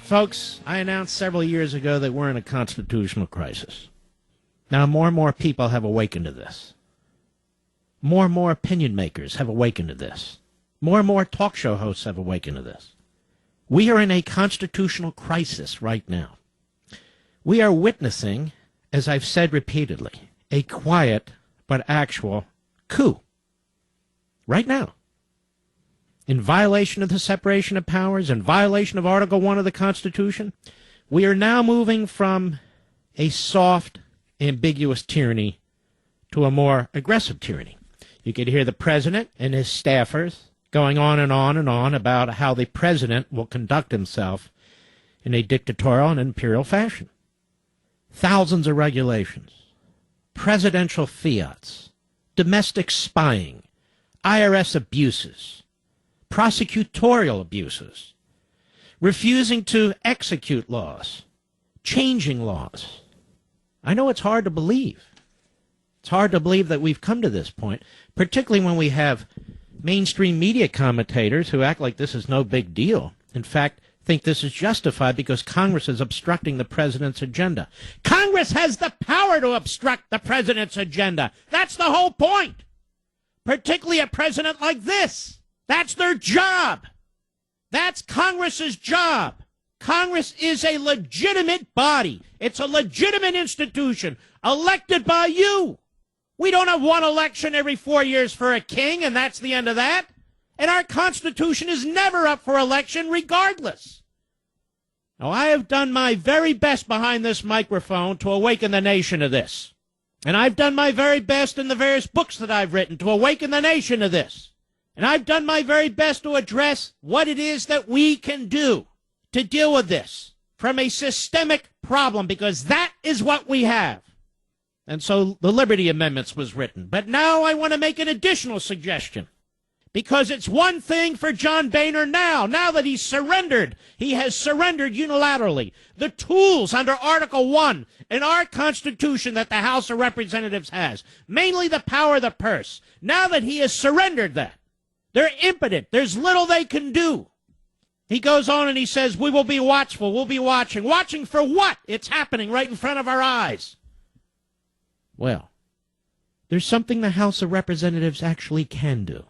Folks, I announced several years ago that we're in a constitutional crisis. Now, more and more people have awakened to this. More and more opinion makers have awakened to this. More and more talk show hosts have awakened to this. We are in a constitutional crisis right now. We are witnessing, as I've said repeatedly, a quiet but actual coup. Right now. In violation of the separation of powers, in violation of Article 1 of the Constitution, we are now moving from a soft, ambiguous tyranny to a more aggressive tyranny. You could hear the president and his staffers going on and on and on about how the president will conduct himself in a dictatorial and imperial fashion. Thousands of regulations, presidential fiats, domestic spying, IRS abuses, prosecutorial abuses, refusing to execute laws, changing laws. I know it's hard to believe. It's hard to believe that we've come to this point, particularly when we have mainstream media commentators who act like this is no big deal. In fact, think this is justified because Congress is obstructing the president's agenda. Congress has the power to obstruct the president's agenda. That's the whole point. Particularly a president like this. That's their job. That's Congress's job. Congress is a legitimate body. It's a legitimate institution elected by you. We don't have one election every 4 years for a king, and that's the end of that. And our Constitution is never up for election regardless. Now, I have done my very best behind this microphone to awaken the nation to this. And I've done my very best in the various books that I've written to awaken the nation to this. And I've done my very best to address what it is that we can do to deal with this from a systemic problem, because that is what we have. And so the Liberty Amendments was written. But now I want to make an additional suggestion, because it's one thing for John Boehner now that he's surrendered. He has surrendered unilaterally the tools under Article 1 in our Constitution that the House of Representatives has, mainly the power of the purse. Now that he has surrendered that, they're impotent. There's little they can do. He goes on and he says, we will be watchful. We'll be watching. Watching for what? It's happening right in front of our eyes. Well, there's something the House of Representatives actually can do.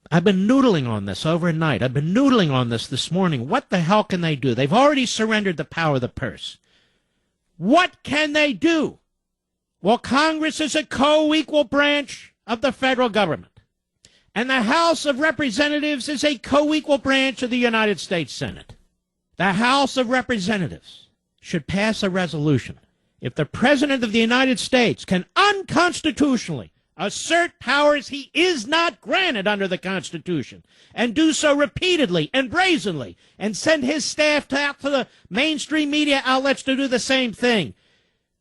I've been noodling on this overnight. I've been noodling on this morning. What the hell can they do? They've already surrendered the power of the purse. What can they do? Well, Congress is a co-equal branch of the federal government. And the House of Representatives is a co-equal branch of the United States Senate. The House of Representatives should pass a resolution. If the President of the United States can unconstitutionally assert powers he is not granted under the Constitution, and do so repeatedly and brazenly, and send his staff out to the mainstream media outlets to do the same thing,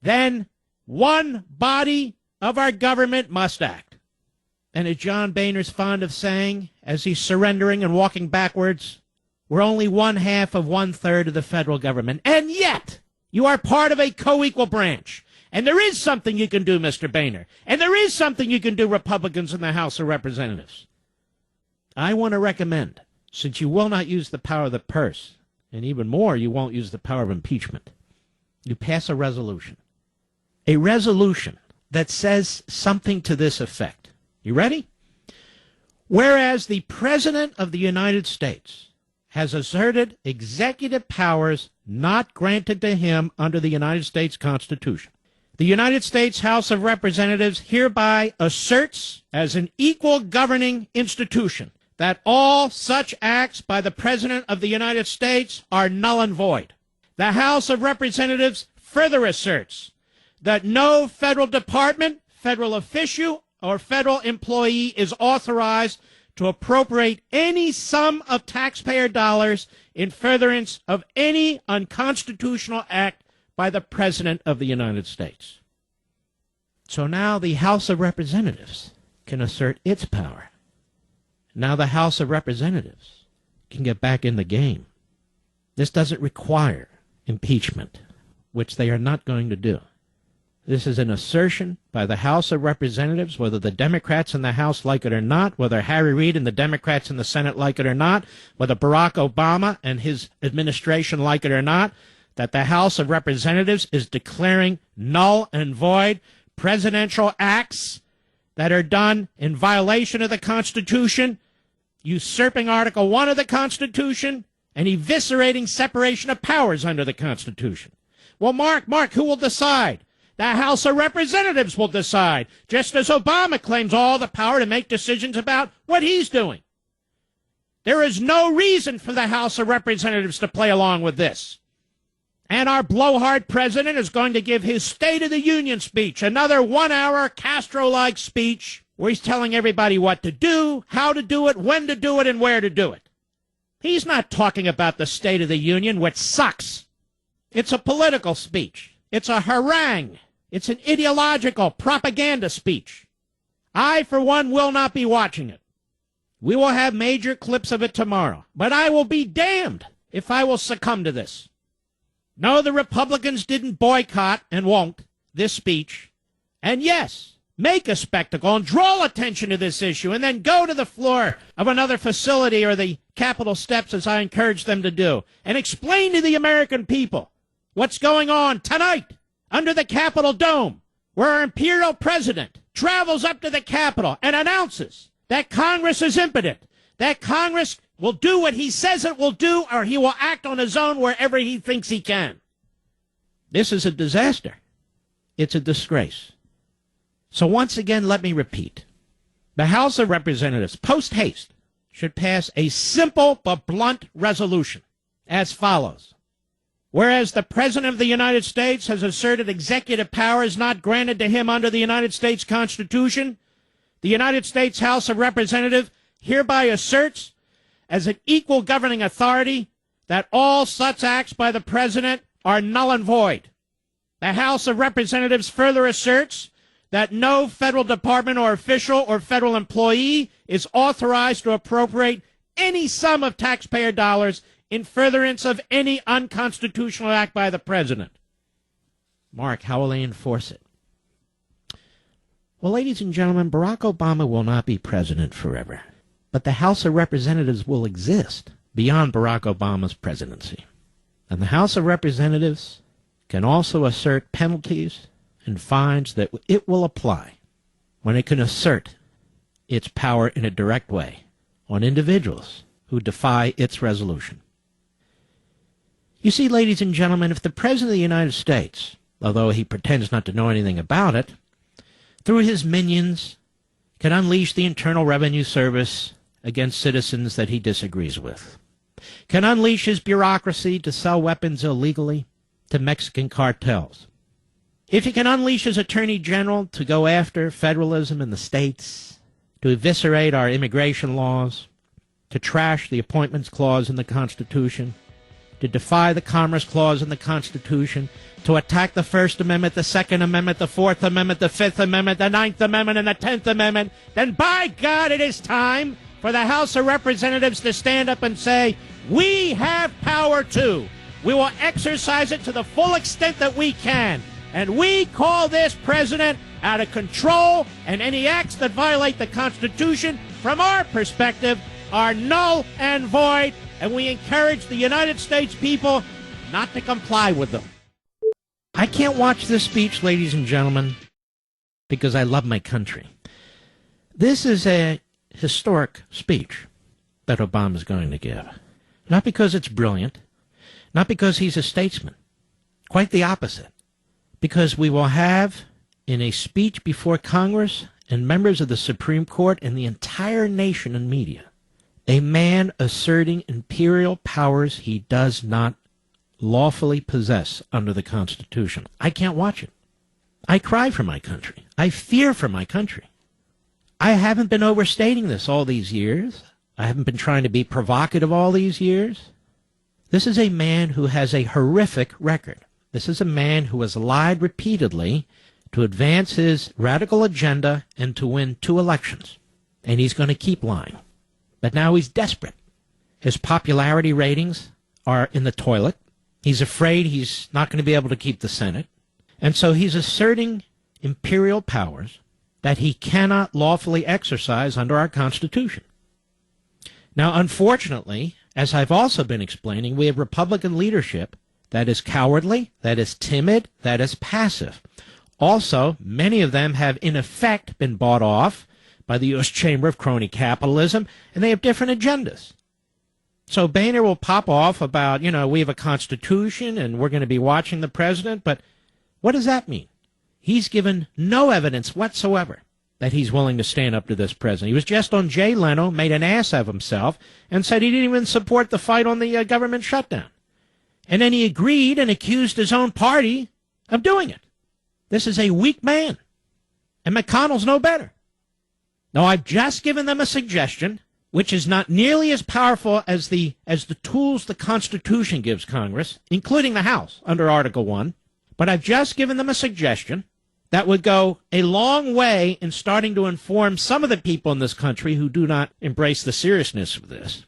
then one body of our government must act. And as John Boehner's fond of saying, as he's surrendering and walking backwards, we're only 1/2 of 1/3 of the federal government. And yet, you are part of a co-equal branch. And there is something you can do, Mr. Boehner. And there is something you can do, Republicans in the House of Representatives. I want to recommend, since you will not use the power of the purse, and even more, you won't use the power of impeachment, you pass a resolution. A resolution that says something to this effect. You ready? Whereas the President of the United States has asserted executive powers not granted to him under the United States Constitution, the United States House of Representatives hereby asserts as an equal governing institution that all such acts by the President of the United States are null and void. The House of Representatives further asserts that no federal department, federal official, or federal employee is authorized to appropriate any sum of taxpayer dollars in furtherance of any unconstitutional act by the President of the United States. So now the House of Representatives can assert its power. Now the House of Representatives can get back in the game. This doesn't require impeachment, which they are not going to do. This is an assertion by the House of Representatives, whether the Democrats in the House like it or not, whether Harry Reid and the Democrats in the Senate like it or not, whether Barack Obama and his administration like it or not, that the House of Representatives is declaring null and void presidential acts that are done in violation of the Constitution, usurping Article 1 of the Constitution, and eviscerating separation of powers under the Constitution. Well, Mark, who will decide? The House of Representatives will decide, just as Obama claims all the power to make decisions about what he's doing. There is no reason for the House of Representatives to play along with this. And our blowhard president is going to give his State of the Union speech, another 1-hour Castro-like speech where he's telling everybody what to do, how to do it, when to do it, and where to do it. He's not talking about the State of the Union, which sucks. It's a political speech. It's a harangue. It's an ideological propaganda speech. I, for one, will not be watching it. We will have major clips of it tomorrow. But I will be damned if I will succumb to this. No, the Republicans didn't boycott, and won't, this speech. And yes, make a spectacle and draw attention to this issue and then go to the floor of another facility or the Capitol steps, as I encourage them to do, and explain to the American people what's going on tonight under the Capitol dome, where our imperial president travels up to the Capitol and announces that Congress is impotent, that Congress will do what he says it will do, or he will act on his own wherever he thinks he can. This is a disaster. It's a disgrace. So once again, let me repeat. The House of Representatives, post haste, should pass a simple but blunt resolution as follows. Whereas the President of the United States has asserted executive powers not granted to him under the United States Constitution, the United States House of Representatives hereby asserts as an equal governing authority that all such acts by the President are null and void. The House of Representatives further asserts that no federal department or official or federal employee is authorized to appropriate any sum of taxpayer dollars in furtherance of any unconstitutional act by the President. Mark, how will they enforce it? Well, ladies and gentlemen, Barack Obama will not be president forever, but the House of Representatives will exist beyond Barack Obama's presidency. And the House of Representatives can also assert penalties and fines that it will apply when it can assert its power in a direct way on individuals who defy its resolution. You see, ladies and gentlemen, if the President of the United States, although he pretends not to know anything about it, through his minions, can unleash the Internal Revenue Service against citizens that he disagrees with, can unleash his bureaucracy to sell weapons illegally to Mexican cartels, if he can unleash his Attorney General to go after federalism in the states, to eviscerate our immigration laws, to trash the Appointments Clause in the Constitution, to defy the Commerce Clause in the Constitution, to attack the First Amendment, the Second Amendment, the Fourth Amendment, the Fifth Amendment, the Ninth Amendment, and the 10th Amendment, then by God, it is time for the House of Representatives to stand up and say, we have power too. We will exercise it to the full extent that we can. And we call this president out of control, and any acts that violate the Constitution, from our perspective, are null and void, and we encourage the United States people not to comply with them. I can't watch this speech, ladies and gentlemen, because I love my country. This is a historic speech that Obama is going to give. Not because it's brilliant, not because he's a statesman. Quite the opposite. Because we will have, in a speech before Congress and members of the Supreme Court and the entire nation and media, a man asserting imperial powers he does not lawfully possess under the Constitution. I can't watch it. I cry for my country. I fear for my country. I haven't been overstating this all these years. I haven't been trying to be provocative all these years. This is a man who has a horrific record. This is a man who has lied repeatedly to advance his radical agenda and to win 2 elections. And he's going to keep lying. But now he's desperate. His popularity ratings are in the toilet. He's afraid he's not going to be able to keep the Senate. And so he's asserting imperial powers that he cannot lawfully exercise under our Constitution. Now, unfortunately, as I've also been explaining, we have Republican leadership that is cowardly, that is timid, that is passive. Also, many of them have, in effect, been bought off by the U.S. Chamber of Crony Capitalism, and they have different agendas. So Boehner will pop off about, we have a Constitution and we're going to be watching the president, but what does that mean? He's given no evidence whatsoever that he's willing to stand up to this president. He was just on Jay Leno, made an ass of himself, and said he didn't even support the fight on the government shutdown. And then he agreed and accused his own party of doing it. This is a weak man. And McConnell's no better. Now, I've just given them a suggestion, which is not nearly as powerful as the tools the Constitution gives Congress, including the House under Article 1. But I've just given them a suggestion that would go a long way in starting to inform some of the people in this country who do not embrace the seriousness of this,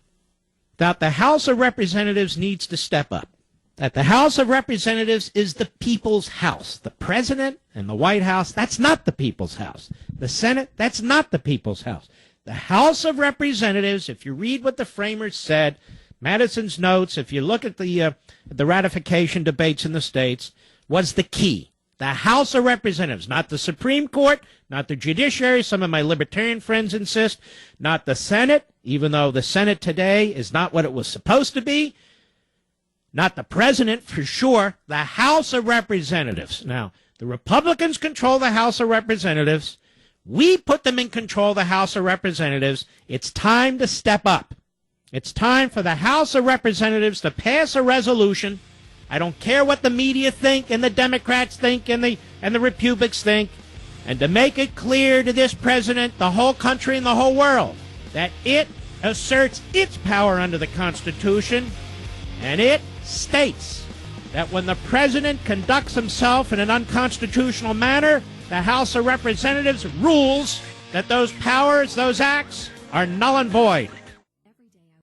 that the House of Representatives needs to step up, that the House of Representatives is the people's house. The president and the White House, that's not the people's house. The Senate, that's not the people's house. The House of Representatives, if you read what the framers said, Madison's notes, if you look at the ratification debates in the states, was the key. The House of Representatives, not the Supreme Court, not the judiciary, some of my libertarian friends insist, not the Senate, even though the Senate today is not what it was supposed to be, not the president for sure, the House of Representatives. Now, the Republicans control the House of Representatives. We put them in control of the House of Representatives. It's time to step up. It's time for the House of Representatives to pass a resolution. I don't care what the media think and the Democrats think and the Republicans think, and to make it clear to this president, the whole country and the whole world, that it asserts its power under the Constitution, and it states that when the president conducts himself in an unconstitutional manner, the House of Representatives rules that those powers, those acts, are null and void.